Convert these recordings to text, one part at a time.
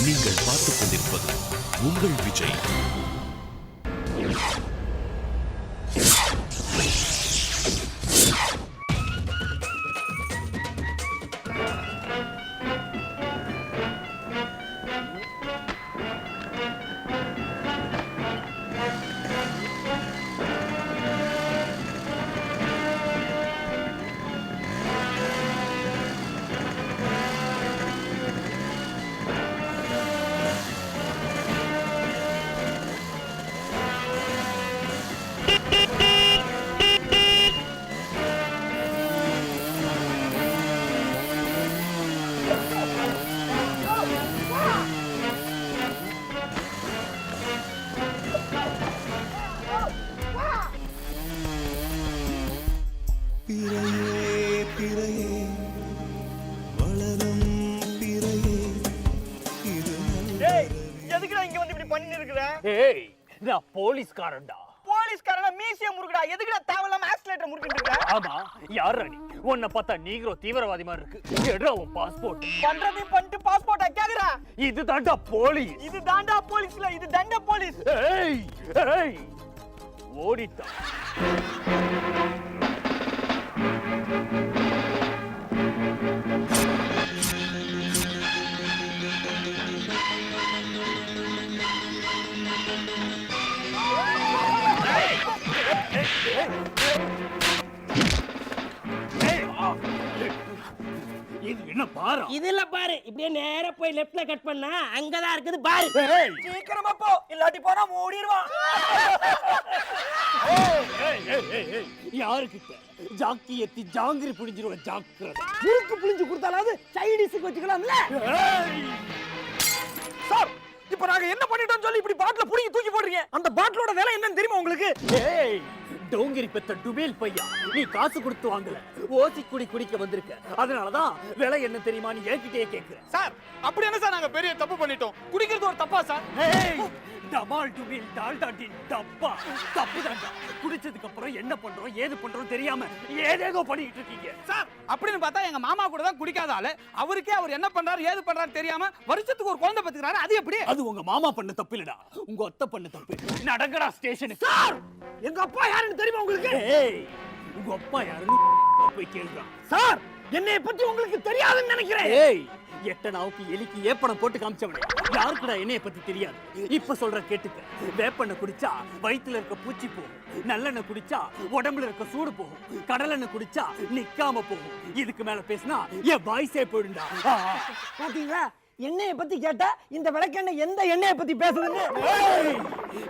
நீங்கள் பார்த்துக் கொண்டிருப்பது உங்கள் விஜய். போலீஸ்காரன்டா. போலீஸ்காரனா மியூசியம் முறுக்குடா. எதுக்குடா தேவலாம ஆக்சிலேட்டர் முறுக்கிட்டு இருக்க? ஆமா, யாரா நீ? உன்னை பார்த்தா நீக்ரோ தீவிரவாதி மாதிரி இருக்கு. எடுடா உன் பாஸ்போர்ட். பண்றதே பண்ணிட்டு பாஸ்போர்ட்டா கேக்குறா? இது தாண்டா போலீஸ். இது தாண்டா போலீஸ்ல, இது தண்ட போலீஸ். ஏய் ஏய், ஓடிட்டா. என்ன பாரு? இதுல பாரு, இப்படியே நேரா போய் லெஃப்ட்ல கட் பண்ணா அங்கதான் இருக்குது பாரு. சீக்கிரமா போ, இல்லாட்டி போனா ஓடிடுவான். யாருக்கிட்ட ஜாக்கி எத்தி ஜாங்கிரி புடிஞ்சிருவேன். ஜாக்கிரதை. முறுக்கு புளிஞ்சு கொடுத்தாலாவது சைடிஸுக்கு வச்சுக்கலாம்ல. சார், இப்ப நாங்க என்ன பண்ணிட்டோம் சொல்லி இப்படி பாட்டில புடிங்கி தூக்கி போடுறீங்க? அந்த பாட்டிலோட விலை என்னன்னு தெரியுமா உங்களுக்கு? ஏய், டோங்கிரி பெத்த டுபேல் பையா, நீ காசு கொடுத்து வாங்கல, ஓசி குடி குடிக்க வந்திருக்க. அதனாலதான் விலை என்ன தெரியுமா நீ என்கிட்டயே கேக்குற. சார், அப்படி என்ன சார் நாங்க பெரிய தப்பு பண்ணிட்டோம்? குடிக்கிறது ஒரு தப்பா சார்? ஏய், டமால் டுபேல் டால்டா டின் டப்பா. தப்பு தாண்டா. குடிச்சதுக்கு அப்புறம் என்ன பண்றோம் ஏது பண்றோம் தெரியாம ஏதேதோ பண்ணிட்டு இருக்கீங்க. சார், அப்படின்னு பார்த்தா எங்க மாமா கூட தான் குடிக்காத ஆளு. அவருக்கே அவர் என்ன பண்றாரு ஏது பண்றாரு தெரியாம வருஷத்துக்கு ஒரு குழந்தை பெத்துக்கிறாரு. அது எப்படி? அது உங்க மாமா பண்ண தப்பு இல்லடா, உங்க அத்தை பண்ண தப்பு. நடங்கடா ஸ்டேஷனுக்கு. சார், எங்க அப்பா யாருன்னு தெரியுமா உங்களுக்கு? ஏய், உங்க அப்பா யாருன்னு போய் கேளுடா. சார், என்னைய பத்தி உங்களுக்கு தெரியாதுன்னு நினைக்கிறேன். ஏய், எட்டனாவுக்கு எலிக்கு ஏப்பனம் போட்டு காமிச்சவனே, யாருக்குடா என்னைய பத்தி தெரியாது? இப்ப சொல்ற கேட்டுக்க. வேப்பெண்ணெய் குடிச்சா வயித்துல இருக்க பூச்சி போகும், நல்லெண்ணெய் குடிச்சா உடம்புல இருக்க சூடு போகும், கடலெண்ணெய் குடிச்சா நிக்காம போகும். இதுக்கு மேல பேசினா என் வாய்ஸே போயிடும்டா. பாத்தீங்களா, எண்ணெய பத்தி கேட்டா இந்த விளக்கெண்ணெய் எந்த எண்ணெய பத்தி பேசுதுன்னு.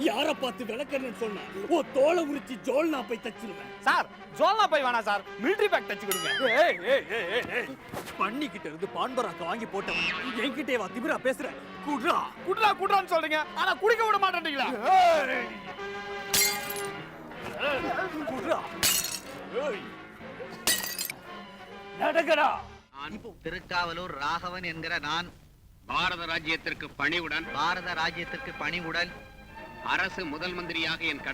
யார பார்த்து விளக்கெண்ணெய் சொன்ன? ஓ, தோலை உரிச்சு ஜோல்னா போய் தச்சிருவேன். சார், ஜோல்னா போய் வேணா சார், மிலிட்டரி பேக் தச்சு கொடுங்க. ஏய் ஏய் ஏய் ஏய், பண்ணிக்கிட்ட இருந்து பான்பராக்க வாங்கி போட்டவன் என்கிட்டே வா திமிரா பேசுற. குட்ரா குட்ரா குட்ரான்னு சொல்றீங்க, ஆனா குடிக்க விட மாட்டேன்றீங்களா? குட்ரா. ஏய், நடக்கடா. திருக்காவலூர் ராகவன் என்கிற நான் பாரத ராஜ்யத்திற்கு பணிவுடன் அரசு முதல் மந்திரியாக என்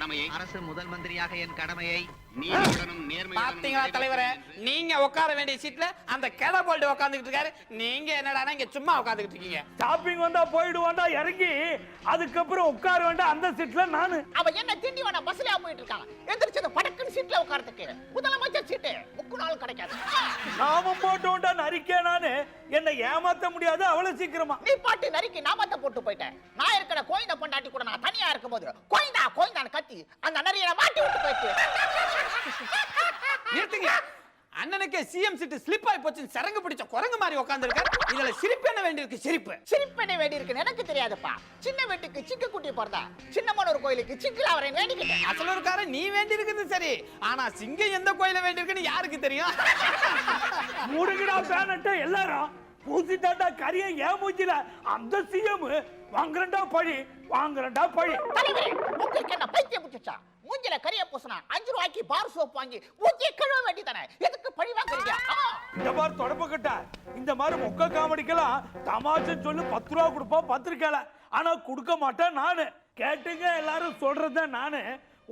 கடமையை நீதியுடனும் பாத்தீங்களா தலைவரே, நீங்க உட்கார வேண்டிய சீட்ல அந்த கெட போல்ட் உட்கார்ந்துகிட்டு இருக்காரு. நீங்க என்னடானா இங்க சும்மா உட்கார்ந்துகிட்டு இருக்கீங்க. ஷாப்பிங் வந்தா போயிடுவாண்டா இறங்கி, அதுக்கப்புறம் உட்கார வேண்டாம் அந்த சீட்ல நானு. அவ என்ன திண்டி வேணா பஸ்லயா போயிட்டு இருக்காங்க. எந்திரிச்சது படக்குன்னு சீட்ல உட்கார்றதுக்கு முதலமைச்சர் சீட்டு முக்கு நாள் கிடைக்காது. நாமம் போட்டோண்டா நரிக்கே நானு. என்ன ஏமாத்த முடியாது அவ்வளவு சீக்கிரமா. நீ பாட்டு நரிக்கு நாமத்தை போட்டு போயிட்டேன். நான் இருக்கிற கோயிந்த பொண்டாட்டி கூட நான் தனியா இருக்கும் போது கோயிந்தான்னு கத்தி அந்த நரியை மாட்டி விட்டு போயிட்டு. நிறுத்துங்க. அண்ணனுக்கு சிஎம் சீட் ஸ்லிப் ஆயி போச்சு, சரங்கு பிடிச்ச குரங்கு மாதிரி உட்கார்ந்திருக்கார். இதுல சிரிப்பு என்ன வேண்டியிருக்கு? சிரிப்பு என்ன வேண்டியிருக்கு எனக்கு தெரியாதுப்பா. சின்ன வீட்டுக்கு சிக்கு குட்டி போறதா, சின்னமனூர் கோயிலுக்கு சிக்கில அவரை வேண்டிக்கிட்டேன். அசலூர்கார நீ வேண்டியிருக்குது சரி, ஆனா சிங்கம் எந்த கோயில வேண்டியிருக்குன்னு யாருக்கு தெரியும்? மூடுங்கடா பேனட்ட எல்லாரும். பூசிட்டாண்டா கரிய ஏன் மூஞ்சில அந்த சிஎம் வாங்குறண்டா பழி. தலைவரே, உங்களுக்கு என்ன பைத்தியம் பிடிச்சா? மூஞ்சில கரிய பூசினா 5 ரூபாய்க்கு பார் சோப் வாங்கி மூஞ்சி கழுவ வேண்டியதானே. எதுக்கு பழி வாங்குறீங்க? இந்த மாதிரி தொடப்பக்கிட்ட இந்த மாதிரி மொக்க காமெடிக்கெல்லாம் தமாஷு சொல்லி 10 ரூபா கொடுப்போம் பத்திரிக்கையில. ஆனா கொடுக்க மாட்டேன் நானு. கேட்டுங்க, எல்லாரும் சொல்றத நானு.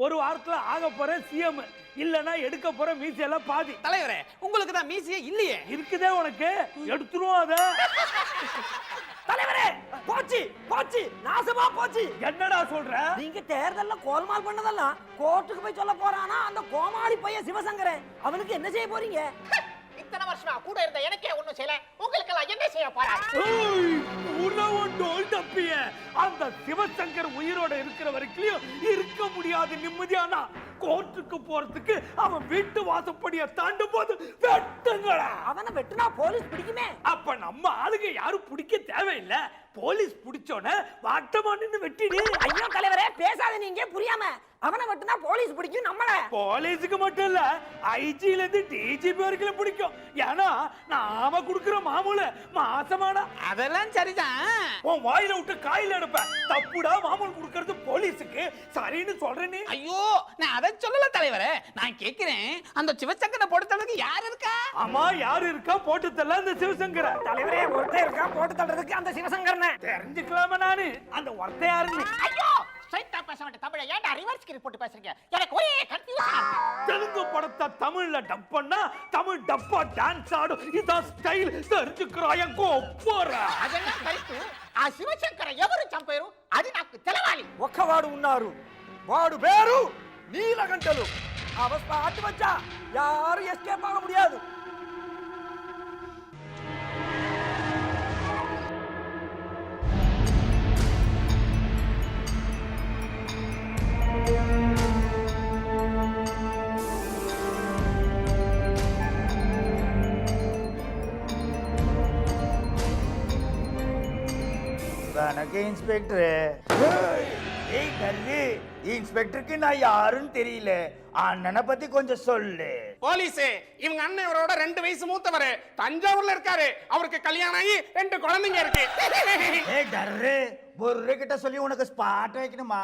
ஒரு வாரத்துல ஆக போற சிஎம், இல்லனா எடுக்க போற மீசையெல்லாம் பாதி. தலைவரே, உங்களுக்கு தான் மீசையே இல்லையே. இருக்குதே உனக்கு, எடுத்துருவோம் அத. தலைவரே, போச்சு நாசமா போச்சு. என்னடா சொல்ற? நீங்க தேர்தல்ல கோல்மால் பண்ணதெல்லாம் கோர்ட்டுக்கு போய் சொல்ல போறானா அந்த கோமாளி பையன் சிவசங்கரன். அவனுக்கு என்ன செய்ய போறீங்க? இத்தனை வருஷமா கூட இருந்த எனக்கே ஒண்ணும் செய்யல, உங்களுக்கு எல்லாம் என்ன செய்ய போறாரு? தப்பிய அந்த சிவசங்கர் உயிரோட இருக்கிற வரைக்கும் இருக்க முடியாது நிம்மதியானா. கோர்ட்டுக்கு போறதுக்கு அவன் வீட்டு வாசப்படிய தாண்டும் போது வெட்டுங்களா. அவனை வெட்டுனா போலீஸ் பிடிக்குமே. அப்ப நம்ம ஆளுங்க யாரும் பிடிக்க தேவையில்லை. போலீஸ் பிடிச்சோன்னு வாட்டமா நின்னு வெட்டிடு. ஐயோ தலைவரே பேசாத, நீங்க புரியாம. அவனை வெட்டுனா போலீஸ் பிடிக்கும் நம்மள. போலீஸுக்கு மட்டும் இல்ல, ஐஜில இருந்து டிஜிபி வரைக்கும் பிடிக்கும். ஏன்னா நாம குடுக்கிற மாமூல மாசமாடா. அதெல்லாம் சரிதான். உன் வாயில விட்டு காயில எடுப்ப. தப்புடா மாமூல் குடுக்கறது போலீஸுக்கு. சரின்னு சொல்றேனே. ஐயோ, நான் அதை சொல்லல தலைவரே. நான் கேக்குறேன், அந்த சிவசங்கரை பொறுத்தளவுக்கு யார் இருக்கா? ஆமா, யாரு இருக்கா போட்டு தள்ள அந்த சிவசங்கர. தலைவரே ஒருத்தர் இருக்கா போட்டு தள்ளுறதுக்கு அந்த சிவசங்கரனை. தெரிஞ்சுக்கலாமா நானு அந்த ஒருத்த யாருன்னு? ஐயோ, ஸ்ட்ரைட்டா பேச வேண்டிய தமிழை ஏன்டா ரிவர்ஸ் கிரி போட்டு பேசுறீங்க? எனக்கு ஒரே கன்ஃபியூஷனா இருக்கு. தெலுங்கு படத்தை தமிழ்ல டப் பண்ணா தமிழ் டப்பா டான்ஸ் ஆடும். இதான் ஸ்டைல். தெரிஞ்சுக்கிறாயன் கோப்போற. அதெல்லாம் கரெக்ட். ఆ శివశంకర ఎవరు చంపారు అది నాకు తెలవాలి. ఒక్కవాడు ఉన్నారు, వాడు పేరు నీలకంఠలు. అవస్థ ఆటి వచ్చా యారు ఎస్కేప్ ఆగ ముడియాదు. வணக்கம் இன்ஸ்பெக்டர். ஏய் கல்லு, இன்ஸ்பெக்டருக்கு நான் யாருன்னு தெரியல. அண்ணனை பத்தி கொஞ்சம் சொல்லு. போலீஸ், இவங்க அண்ணன் இவரோட 2 வயசு மூத்தவர். தஞ்சாவூர்ல இருக்காரு. அவருக்கு கல்யாணம் ஆகி 2 குழந்தைங்க இருக்கு. ஏய் டர்ரு, பொர்ரு கிட்ட சொல்லி உனக்கு ஸ்பாட் வைக்கணுமா?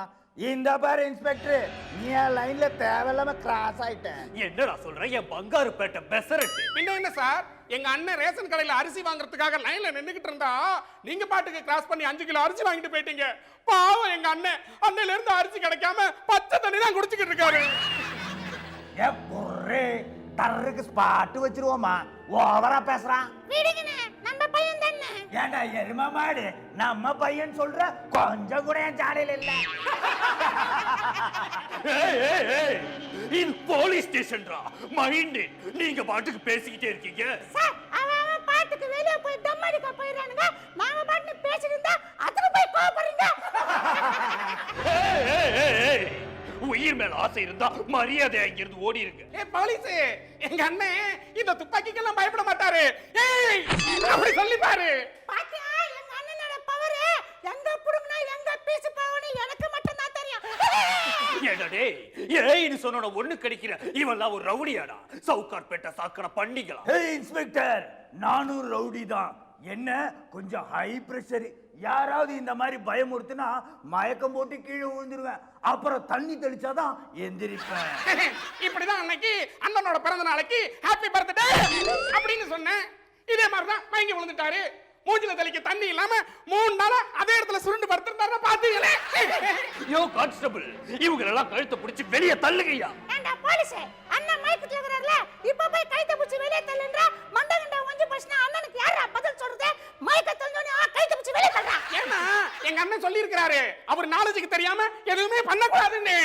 இந்த பாரு இன்ஸ்பெக்டர், நீ லைன்ல தேவையில்லாம கிராஸ் ஆயிட்ட. என்னடா சொல்ற? என் பங்காரு பேட்டை பெசரட்டு. பின்ன என்ன சார், எங்க அண்ணன் ரேஷன் கடையில அரிசி வாங்குறதுக்காக லைன்ல நின்னுகிட்டு இருந்தா நீங்க பாட்டுக்கு கிராஸ் பண்ணி 5 கிலோ அரிசி வாங்கிட்டு போயிட்டீங்க. பாவம் எங்க அண்ணன் அன்னையில இருந்து அரிசி கிடைக்காம பச்சை தண்ணி தான் குடிச்சுக்கிட்டு இருக்காரு. ஏ பொர்ரு, டர்ருக்கு ஸ்பாட் வச்சிருவோமா? ஓவரா பேசுறான். விடுங்கண்ணே, நம்ம பையன் தானே. ஏண்டா எரும மாடு, நம்ம பையன் சொல்ற கொஞ்சம் கூட என் சாலையில இல்ல. இது போலீஸ் ஸ்டேஷன்டா. மைண்ட், நீங்க பாட்டுக்கு பேசிக்கிட்டே இருக்கீங்க. சார், அவன் பாட்டுக்கு வெளிய போய் தம் அடிக்க போயிரானுங்க. நாங்க பாட்டு பேசிட்டு இருந்தா அதுக்கு போய் கோபப்படுறீங்க. உயிர் மேல ஆசை இருந்தா மரியாதை இங்கிருந்து ஓடி இருக்கு. ஏ போலீஸ், எங்க அண்ணன் இந்த துப்பாக்கிக்கெல்லாம் பயப்பட மாட்டாரு. ஏய், அப்படி சொல்லி பாரு. பாத்தியா எங்க அண்ணனோட பவர்? எங்க புடுங்கனா எங்க பீஸ் பாவனே எனக்கு மட்டும் தான் தெரியும். ஏடா ஏய்னு சொன்ன ஒண்ணு கிடைக்கிற. இவன்லாம் ஒரு ரவுடியாடா. சவுகார்பேட்டை சாக்கடை பண்ணிக்கலாம். ஏய் இன்ஸ்பெக்டர், நானும் ரவுடி தான். என்ன கொஞ்சம் ஹை பிரஷர். யாராவது இந்த மாதிரி பயமுறுத்துனா மயக்கம் போட்டு கீழே விழுந்துருவேன். அப்புறம் தண்ணி தெளிச்சாதான் எந்திரிப்பேன். இப்படிதான் அன்னைக்கு அண்ணனோட பிறந்த நாளைக்கு ஹாப்பி பர்த்டே அப்படின்னு சொன்னேன். இதே மாதிரிதான் மயங்கி விழுந்துட்டாரு. மூஞ்சில தெளிக்க தண்ணி இல்லாம 3 நாளா அதே இடத்துல சுருண்டு படுத்திருந்தாரு. பாத்தீங்களே? யோ கான்ஸ்டபிள், இவங்க எல்லாம் கழுத்தை பிடிச்சு வெளியே தள்ளுங்கய்யா. ஏண்டா போலீஸ், அண்ணன் மயக்கத்துல இருக்கறார்ல, இப்ப போய் கைத்த பிடிச்சு வெளிய தள்ளுன்றா. மண்டகண்ட வஞ்சி பஸ்னா அண்ணனுக்கு யாரா பதில் சொல்றது? மயக்கத்துல இருந்தோனே கைத்த பிடிச்சு வெளிய தள்ளுறா. ஏன்னா எங்க அண்ணன் சொல்லி இருக்காரு, அவர் நாலேஜுக்கு தெரியாம எதுவுமே பண்ண கூடாதுன்னு.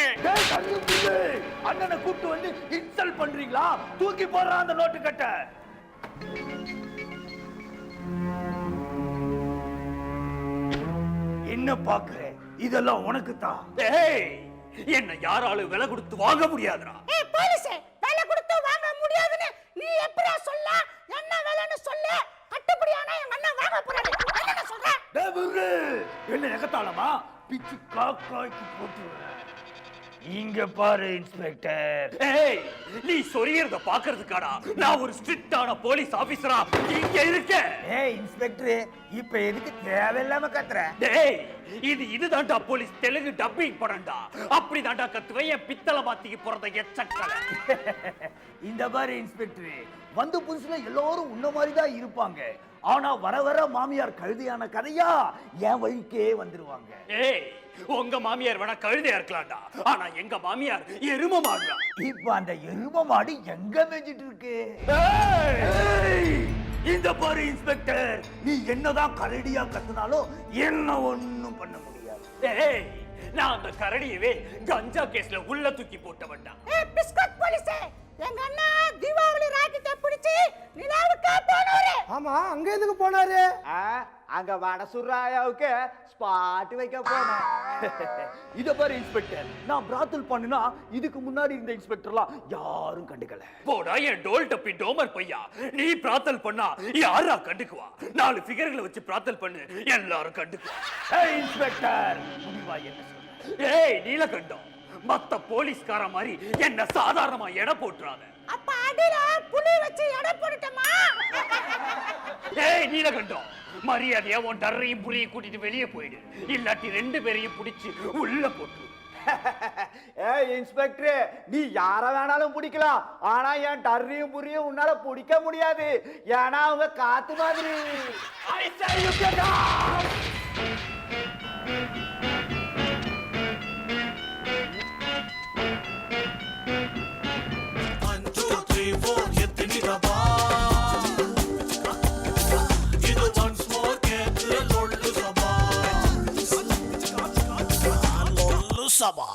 அண்ணனை கூப்பிட்டு வந்து இன்சல்ட் பண்றீங்களா? தூக்கி போடுறான் அந்த நோட்டு கட்ட. என்ன பாக்குறேன்? இதெல்லாம் உனக்கு தான். ஏய், என்ன யாராலும் விலை கொடுத்து வாங்க முடியாதுடா. ஏய் போலீஸ், வேலை கொடுத்து வாங்க முடியாதுன்னு நீ எப்படியா சொல்ல? என்ன வேலைன்னு சொல்லு. கட்டுப்படியானா எங்க அண்ணன் வாங்க போறாரு. என்ன சொல்ற? டேய் புரு, என்ன எகத்தாளமா? பிச்சு காக்காய்க்கு போட்டுறேன். இங்க பாரு இன்ஸ்பெக்டர். ஏய், நீ சொரியறத பாக்குறதுக்காடா நான் ஒரு ஸ்ட்ரிக்ட்டான போலீஸ் ஆபீசரா இங்க இருக்கேன். ஏய் இன்ஸ்பெக்டர், இப்ப எதுக்கு தேவையில்லாம கத்துற? டேய், இதுதான்டா போலீஸ் தெலுங்கு டப்பிங் படம்டா. அப்படிதான்டா கத்துவேன் என் பித்தளை மாத்திக்கு போறத எச்சக்கல. இந்த பாரு இன்ஸ்பெக்டர், வந்த புதுசுல எல்லாரும் உன்ன மாதிரி தான் இருப்பாங்க. ஆனா வர வர மாமியார் கழுதையான கதையா என் வழிக்கே வந்துருவாங்க. ஏய், உங்க மாமியார் வேணா கழுதையா இருக்கலாம்டா. ஆனா எங்க மாமியார் எரும மாடுடா. இப்ப அந்த எரும மாடு எங்க மேய்ஞ்சிட்டு இருக்கு? ஏய், இந்த பாரு இன்ஸ்பெக்டர், நீ என்னதான் கரடியா கத்துனாலும் என்ன ஒண்ணும் பண்ண முடியாது. ஏய், நான் அந்த கரடியவே கஞ்சா கேஸ்ல உள்ள தூக்கி போட்டவன்டா. பிஸ்கட் போலீஸே, எங்க அண்ணா தீபாவளி ராக்கெட்டை பிடிச்சி நிலாவுக்கு போனாரு. ஆமா, அங்க எதுக்கு போனாரு? அங்க வடசுராயாவுக்கு ஸ்பாட் வைக்க போனேன். இத பாரு இன்ஸ்பெக்டர், நான் பிராத்தல் பண்ணுனா இதுக்கு முன்னாடி இந்த இன்ஸ்பெக்டர்லாம் யாரும் கண்டுக்கல. போடா என் டோல் டப்பி டோமர் பையா, நீ பிரார்த்தல் பண்ணா யாரா கண்டுக்குவா? 4 ஃபிகர்களை வச்சு பிரார்த்தல் பண்ணு, எல்லாரும் கண்டுக்குவா. ஏய் இன்ஸ்பெக்டர், முடிவா என்ன சொல்ற? ஏய் நீலகண்டம், மத்த போலீஸ்கார மாதிரி என்ன சாதாரணமா எடை போட்டுறாத. அப்ப அடில புலி வச்சு எடை போட்டுட்டமா? ஏய் நீலகண்டம், மரியாதையா உன் டர்ரையும் புரியும் கூட்டிட்டு வெளியே போயிடு, இல்லாட்டி 2 பேரையும் பிடிச்சு உள்ள போட்டு. ஏய் இன்ஸ்பெக்டர், நீ யார வேணாலும் பிடிக்கலாம், ஆனா என் டர்ரியும் புரியும் உன்னால பிடிக்க முடியாது. ஏன்னா அவங்க காத்து மாதிரி. I say you get out! Sabha